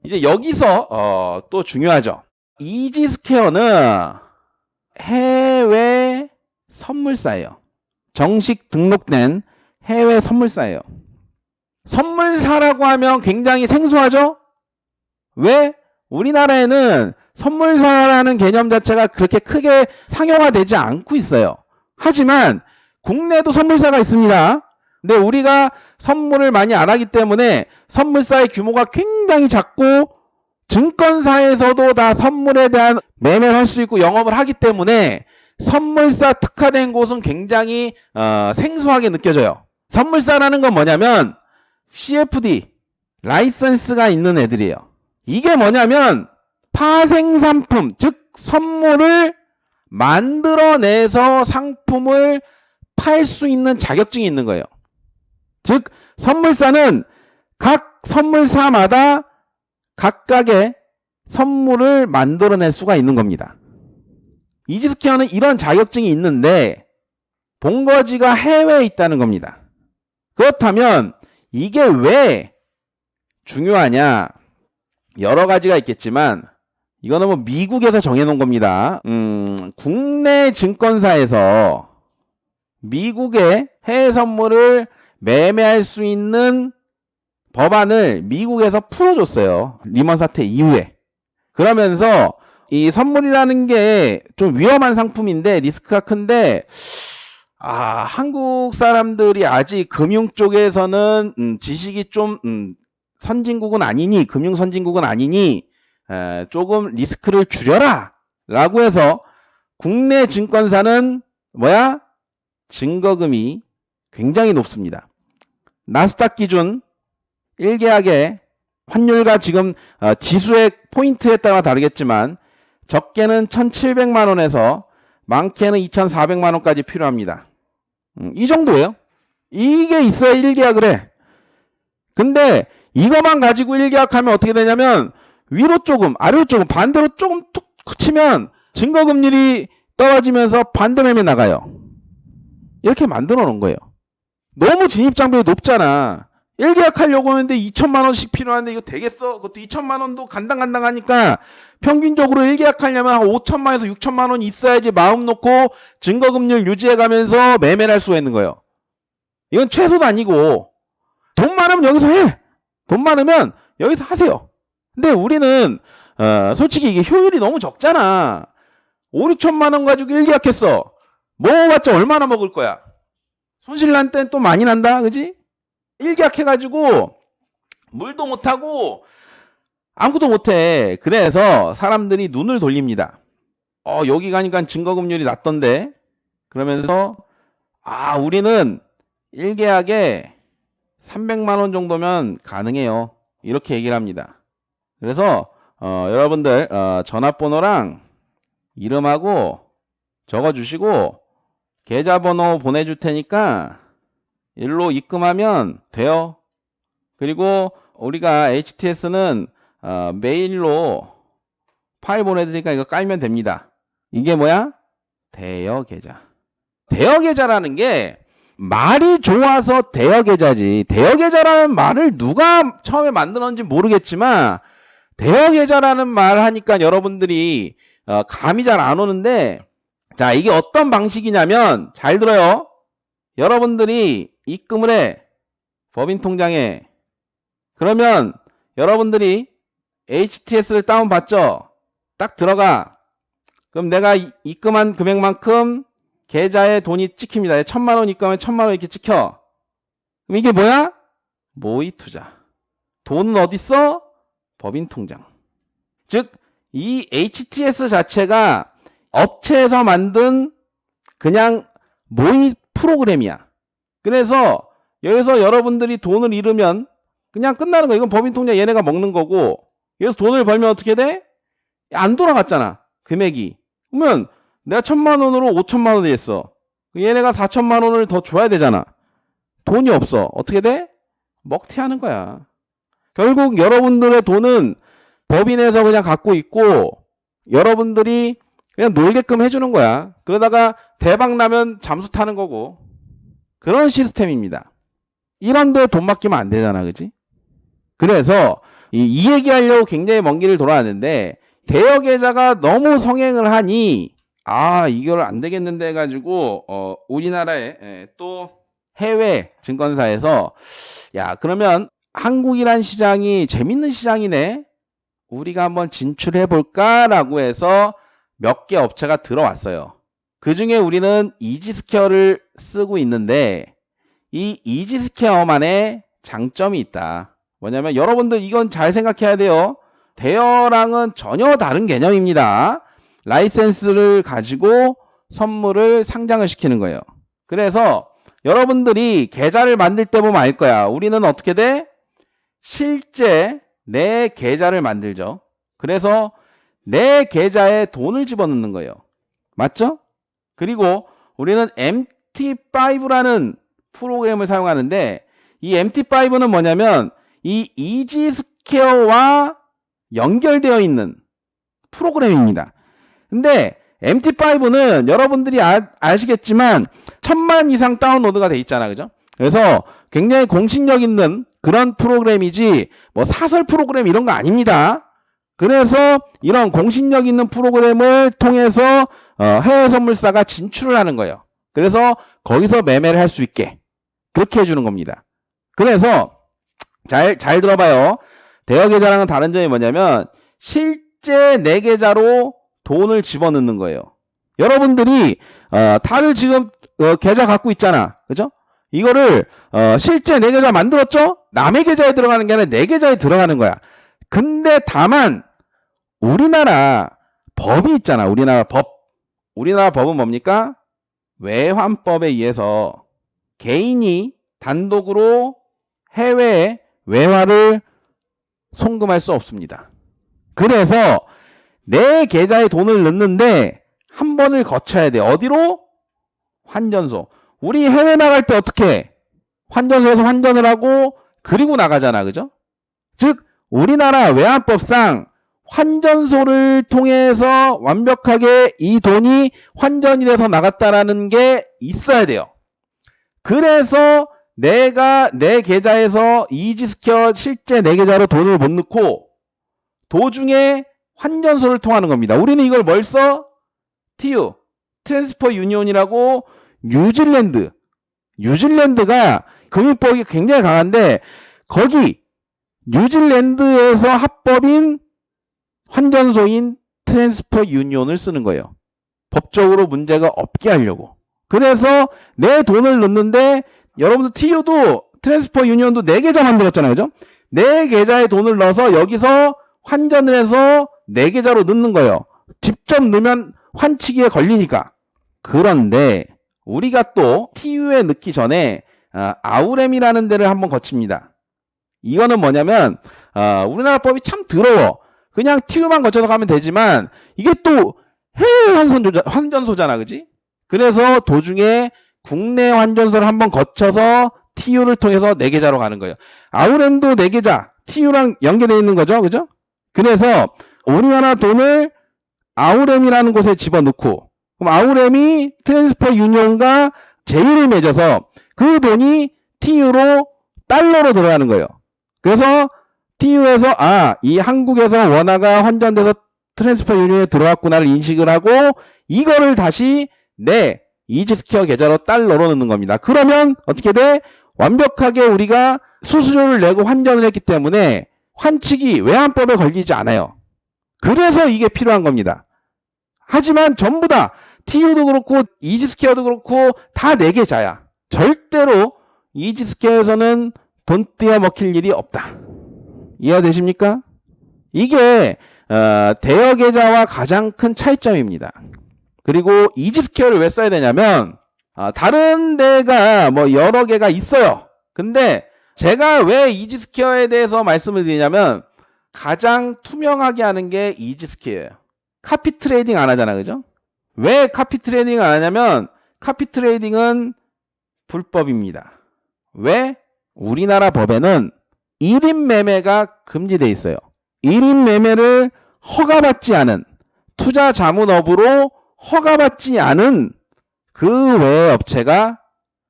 이제 여기서 또 중요하죠. 이지스퀘어는 해외 선물사예요. 정식 등록된 해외 선물사예요. 선물사라고 하면 굉장히 생소하죠? 왜? 우리나라에는 선물사라는 개념 자체가 그렇게 크게 상용화되지 않고 있어요. 하지만 국내도 선물사가 있습니다. 근데 우리가 선물을 많이 안 하기 때문에 선물사의 규모가 굉장히 작고 증권사에서도 다 선물에 대한 매매를 할 수 있고 영업을 하기 때문에 선물사 특화된 곳은 굉장히 생소하게 느껴져요. 선물사라는 건 뭐냐면 CFD 라이선스가 있는 애들이에요. 이게 뭐냐면 파생상품, 즉 선물을 만들어내서 상품을 팔 수 있는 자격증이 있는 거예요. 즉 선물사는 각 선물사마다 각각의 선물을 만들어낼 수가 있는 겁니다. 이지스퀘어는 이런 자격증이 있는데 본거지가 해외에 있다는 겁니다. 그렇다면 이게 왜 중요하냐? 여러 가지가 있겠지만 이거는 뭐 미국에서 정해놓은 겁니다. 국내 증권사에서 미국의 해외 선물을 매매할 수 있는 법안을 미국에서 풀어줬어요. 리먼 사태 이후에. 그러면서 이 선물이라는 게 좀 위험한 상품인데 리스크가 큰데 한국 사람들이 아직 금융 쪽에서는 지식이 좀 선진국은 아니니 금융 선진국은 아니니 조금 리스크를 줄여라 라고 해서 국내 증권사는 뭐야? 증거금이 굉장히 높습니다. 나스닥 기준 1계약의 환율과 지금 지수의 포인트에 따라 다르겠지만 적게는 1,700만 원에서 많게는 2,400만 원까지 필요합니다. 이 정도예요. 이게 있어야 1계약을 해. 근데 이것만 가지고 1계약하면 어떻게 되냐면 위로 조금 아래로 조금 반대로 조금 툭 치면 증거금리이 떨어지면서 반대 매매 나가요. 이렇게 만들어 놓은 거예요. 너무 진입장벽이 높잖아. 1계약 하려고 하는데 2천만 원씩 필요한데 이거 되겠어? 그것도 2천만 원도 간당간당하니까 평균적으로 1계약 하려면 한 5천만 원에서 6천만 원이 있어야지 마음 놓고 증거금리를 유지해가면서 매매를 할 수가 있는 거예요. 이건 최소도 아니고 돈 많으면 여기서 해. 돈 많으면 여기서 하세요. 근데 우리는 솔직히 이게 효율이 너무 적잖아. 5, 6천만 원 가지고 1계약했어. 먹어봤자 얼마나 먹을 거야? 손실 난 땐 또 많이 난다. 그지? 1계약 해가지고 물도 못하고 아무것도 못해. 그래서 사람들이 눈을 돌립니다. 여기 가니까 증거금률이 낮던데. 그러면서 우리는 1계약에 300만 원 정도면 가능해요. 이렇게 얘기를 합니다. 그래서 여러분들 전화번호랑 이름하고 적어주시고 계좌번호 보내줄 테니까 일로 입금하면 돼요. 그리고 우리가 HTS는 메일로 파일 보내드리니까 이거 깔면 됩니다. 이게 뭐야? 대여계좌. 대여계좌라는 게 말이 좋아서 대여계좌지. 대여계좌라는 말을 누가 처음에 만들었는지 모르겠지만 대여계좌라는 말 하니까 여러분들이 감이 잘 안 오는데 자, 이게 어떤 방식이냐면 잘 들어요. 여러분들이 입금을 해. 법인통장에. 그러면 여러분들이 HTS를 다운받죠. 딱 들어가. 그럼 내가 입금한 금액만큼 계좌에 돈이 찍힙니다. 1,000만 원 입금하면 1,000만 원 이렇게 찍혀. 그럼 이게 뭐야? 모의투자. 돈은 어디 있어? 법인통장. 즉 이 HTS 자체가 업체에서 만든 그냥 모의 프로그램이야. 그래서 여기서 여러분들이 돈을 잃으면 그냥 끝나는 거야. 이건 법인통장 얘네가 먹는 거고 여기서 돈을 벌면 어떻게 돼? 안 돌아갔잖아. 금액이. 그러면 내가 1,000만 원으로 5천만 원이 됐어. 얘네가 4천만 원을 더 줘야 되잖아. 돈이 없어. 어떻게 돼? 먹튀하는 거야. 결국 여러분들의 돈은 법인에서 그냥 갖고 있고 여러분들이 그냥 놀게끔 해주는 거야. 그러다가 대박 나면 잠수 타는 거고 그런 시스템입니다. 이런데 돈 맡기면 안 되잖아. 그지? 그래서 이 얘기하려고 굉장히 먼 길을 돌아왔는데 대여 계좌가 너무 성행을 하니 이걸 안 되겠는데 해가지고 우리나라에 또 해외 증권사에서 야 그러면 한국이란 시장이 재밌는 시장이네. 우리가 한번 진출해 볼까라고 해서 몇 개 업체가 들어왔어요. 그 중에 우리는 이지스퀘어를 쓰고 있는데 이 이지스퀘어만의 장점이 있다. 뭐냐면 여러분들 이건 잘 생각해야 돼요. 대여랑은 전혀 다른 개념입니다. 라이센스를 가지고 선물을 상장을 시키는 거예요. 그래서 여러분들이 계좌를 만들 때 보면 알 거야. 우리는 어떻게 돼? 실제 내 계좌를 만들죠. 그래서 내 계좌에 돈을 집어넣는 거예요. 맞죠? 그리고 우리는 MT5라는 프로그램을 사용하는데 이 MT5는 뭐냐면 이 이지스퀘어와 연결되어 있는 프로그램입니다. 근데 MT5는 여러분들이 아시겠지만 1000만 이상 다운로드가 돼 있잖아. 그죠? 그래서 굉장히 공신력 있는 그런 프로그램이지 뭐 사설 프로그램 이런 거 아닙니다. 그래서 이런 공신력 있는 프로그램을 통해서 해외 선물사가 진출을 하는 거예요. 그래서 거기서 매매를 할 수 있게 그렇게 해주는 겁니다. 그래서 잘 들어봐요. 대여 계좌랑은 다른 점이 뭐냐면 실제 내 계좌로 돈을 집어넣는 거예요. 여러분들이 다들 지금 계좌 갖고 있잖아. 그죠? 이거를 실제 내 계좌 만들었죠? 남의 계좌에 들어가는 게 아니라 내 계좌에 들어가는 거야. 근데 다만 우리나라 법이 있잖아. 우리나라 법은 뭡니까? 외환법에 의해서 개인이 단독으로 해외에 외화를 송금할 수 없습니다. 그래서 내 계좌에 돈을 넣는데 한 번을 거쳐야 돼. 어디로? 환전소. 우리 해외 나갈 때 어떻게 해? 환전소에서 환전을 하고 그리고 나가잖아. 그죠? 즉 우리나라 외환법상 환전소를 통해서 완벽하게 이 돈이 환전이 돼서 나갔다라는 게 있어야 돼요. 그래서 내가 내 계좌에서 이지스퀘어 실제 내 계좌로 돈을 못 넣고 도중에 환전소를 통하는 겁니다. 우리는 이걸 뭘 써? TU, 트랜스퍼 유니온이라고 뉴질랜드가 금융법이 굉장히 강한데 거기 뉴질랜드에서 합법인 환전소인 트랜스퍼 유니온을 쓰는 거예요. 법적으로 문제가 없게 하려고. 그래서 내 돈을 넣는데 여러분들 TU도 트랜스퍼 유니온도 내 계좌 만들었잖아요. 그죠? 내 계좌에 돈을 넣어서 여기서 환전을 해서 내 계좌로 넣는 거예요. 직접 넣으면 환치기에 걸리니까. 그런데 우리가 또 TU에 넣기 전에 아우렘이라는 데를 한번 거칩니다. 이거는 뭐냐면 우리나라 법이 참 더러워. 그냥 TU만 거쳐서 가면 되지만 이게 또 해외 환전소잖아. 그지? 그래서 도중에 국내 환전소를 한번 거쳐서 TU를 통해서 내 계좌로 가는 거예요. 아우렘도 내 계좌, TU랑 연계되어 있는 거죠. 그죠? 그래서 우리나라 돈을 아우렘이라는 곳에 집어넣고 그럼 아우렘이 트랜스퍼 유니온과 제휴를 맺어서 그 돈이 TU로 달러로 들어가는 거예요. 그래서 TU에서 이 한국에서 원화가 환전돼서 트랜스퍼 유니온에 들어왔구나를 인식을 하고 이거를 다시 내 이지스퀘어 계좌로 달러로 넣는 겁니다. 그러면 어떻게 돼? 완벽하게 우리가 수수료를 내고 환전을 했기 때문에 환치기 외환법에 걸리지 않아요. 그래서 이게 필요한 겁니다. 하지만 전부 다 TU도 그렇고 이지스퀘어도 그렇고 다 내 계좌야. 절대로 이지스퀘어에서는 돈 떼어 먹힐 일이 없다. 이해되십니까? 이게 대여 계좌와 가장 큰 차이점입니다. 그리고 이지스퀘어를 왜 써야 되냐면 다른 데가 뭐 여러 개가 있어요. 근데 제가 왜 이지스퀘어에 대해서 말씀을 드리냐면 가장 투명하게 하는 게 이지스퀘어예요. 카피 트레이딩 안 하잖아. 그죠? 왜 카피 트레이딩 안 하냐면 카피 트레이딩은 불법입니다. 왜? 우리나라 법에는 1인 매매가 금지돼 있어요. 1인 매매를 허가받지 않은 투자 자문업으로 허가받지 않은 그 외의 업체가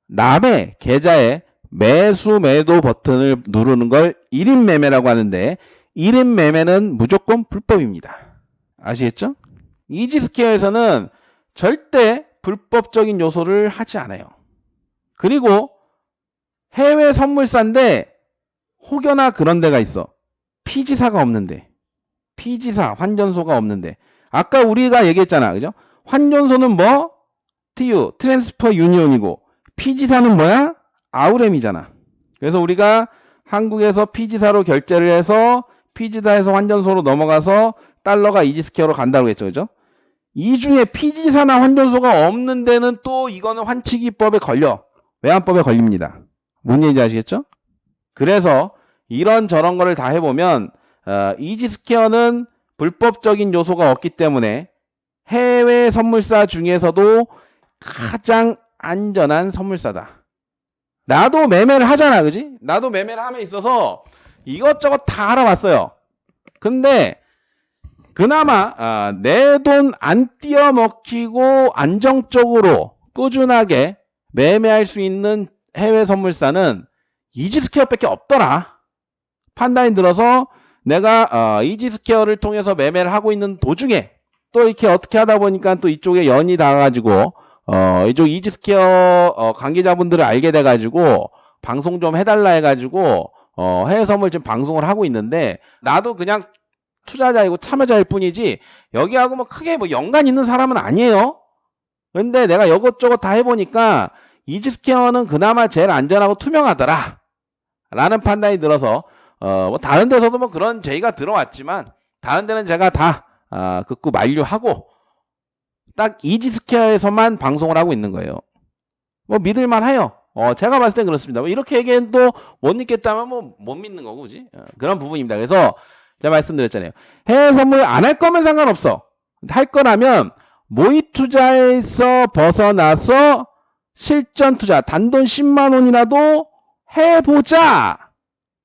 남의 계좌에 매수 매도 버튼을 누르는 걸 1인 매매라고 하는데 1인 매매는 무조건 불법입니다. 아시겠죠? 이지스퀘어에서는 절대 불법적인 요소를 하지 않아요. 그리고 해외 선물사인데 혹여나 그런 데가 있어. 피지사가 없는데. 피지사, 환전소가 없는데. 아까 우리가 얘기했잖아. 그죠? 환전소는 뭐? TU, 트랜스퍼 유니온이고 피지사는 뭐야? 아우렘이잖아. 그래서 우리가 한국에서 피지사로 결제를 해서 피지사에서 환전소로 넘어가서 달러가 이지스퀘어로 간다고 했죠. 그죠? 이 중에 피지사나 환전소가 없는 데는 또 이거는 환치기법에 걸려. 외환법에 걸립니다. 무슨 얘기인지 아시겠죠? 그래서 이런 저런 거를 다 해보면 이지스퀘어는 불법적인 요소가 없기 때문에 해외 선물사 중에서도 가장 안전한 선물사다. 나도 매매를 하잖아. 그지? 나도 매매를 함에 있어서 이것저것 다 알아봤어요. 근데 그나마 내 돈 안 띄어먹히고 안정적으로 꾸준하게 매매할 수 있는 해외 선물사는 이지스퀘어밖에 없더라. 판단이 들어서 내가 이지스퀘어를 통해서 매매를 하고 있는 도중에 또 이렇게 어떻게 하다 보니까 또 이쪽에 연이 닿아가지고 이쪽 이지스퀘어 관계자분들을 알게 돼가지고 방송 좀 해달라 해가지고 해외 선물 지금 방송을 하고 있는데 나도 그냥 투자자이고 참여자일 뿐이지 여기하고 뭐 크게 뭐 연관 있는 사람은 아니에요. 근데 내가 이것저것 다 해보니까 이지스퀘어는 그나마 제일 안전하고 투명하더라 라는 판단이 들어서 뭐 다른 데서도 뭐 그런 제의가 들어왔지만 다른 데는 제가 다 극구 만류하고 딱 이지스퀘어에서만 방송을 하고 있는 거예요. 뭐 믿을만해요. 제가 봤을 땐 그렇습니다. 뭐 이렇게 얘기해도 못 믿겠다면 뭐 못 믿는 거고, 그지? 그런 부분입니다. 그래서 제가 말씀드렸잖아요. 해외 선물 안 할 거면 상관없어. 할 거라면 모의 투자에서 벗어나서 실전 투자, 단돈 10만 원이라도 해보자!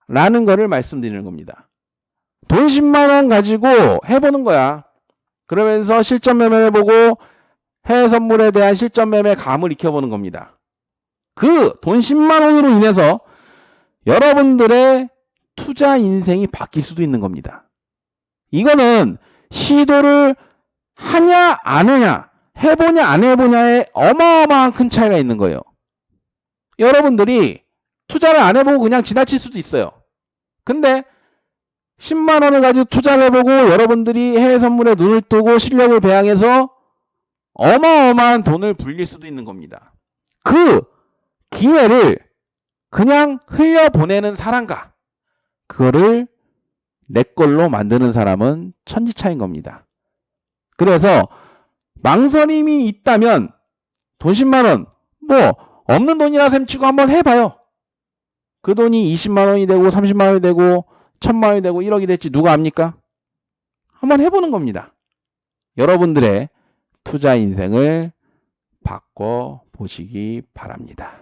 라는 거를 말씀드리는 겁니다. 돈 10만 원 가지고 해보는 거야. 그러면서 실전 매매를 해보고 해외 선물에 대한 실전 매매 감을 익혀보는 겁니다. 그 돈 10만 원으로 인해서 여러분들의 투자 인생이 바뀔 수도 있는 겁니다. 이거는 시도를 하냐 안 하냐 해보냐 안 해보냐에 어마어마한 큰 차이가 있는 거예요. 여러분들이 투자를 안 해보고 그냥 지나칠 수도 있어요. 근데 10만 원을 가지고 투자를 해보고 여러분들이 해외 선물에 눈을 뜨고 실력을 배양해서 어마어마한 돈을 불릴 수도 있는 겁니다. 그 기회를 그냥 흘려보내는 사람과 그거를 내 걸로 만드는 사람은 천지차이인 겁니다. 그래서 망설임이 있다면 돈 10만 원 뭐 없는 돈이라 셈치고 한번 해봐요. 그 돈이 20만 원이 되고 30만 원이 되고 1000만 원이 되고 1억이 될지 누가 압니까? 한번 해보는 겁니다. 여러분들의 투자 인생을 바꿔보시기 바랍니다.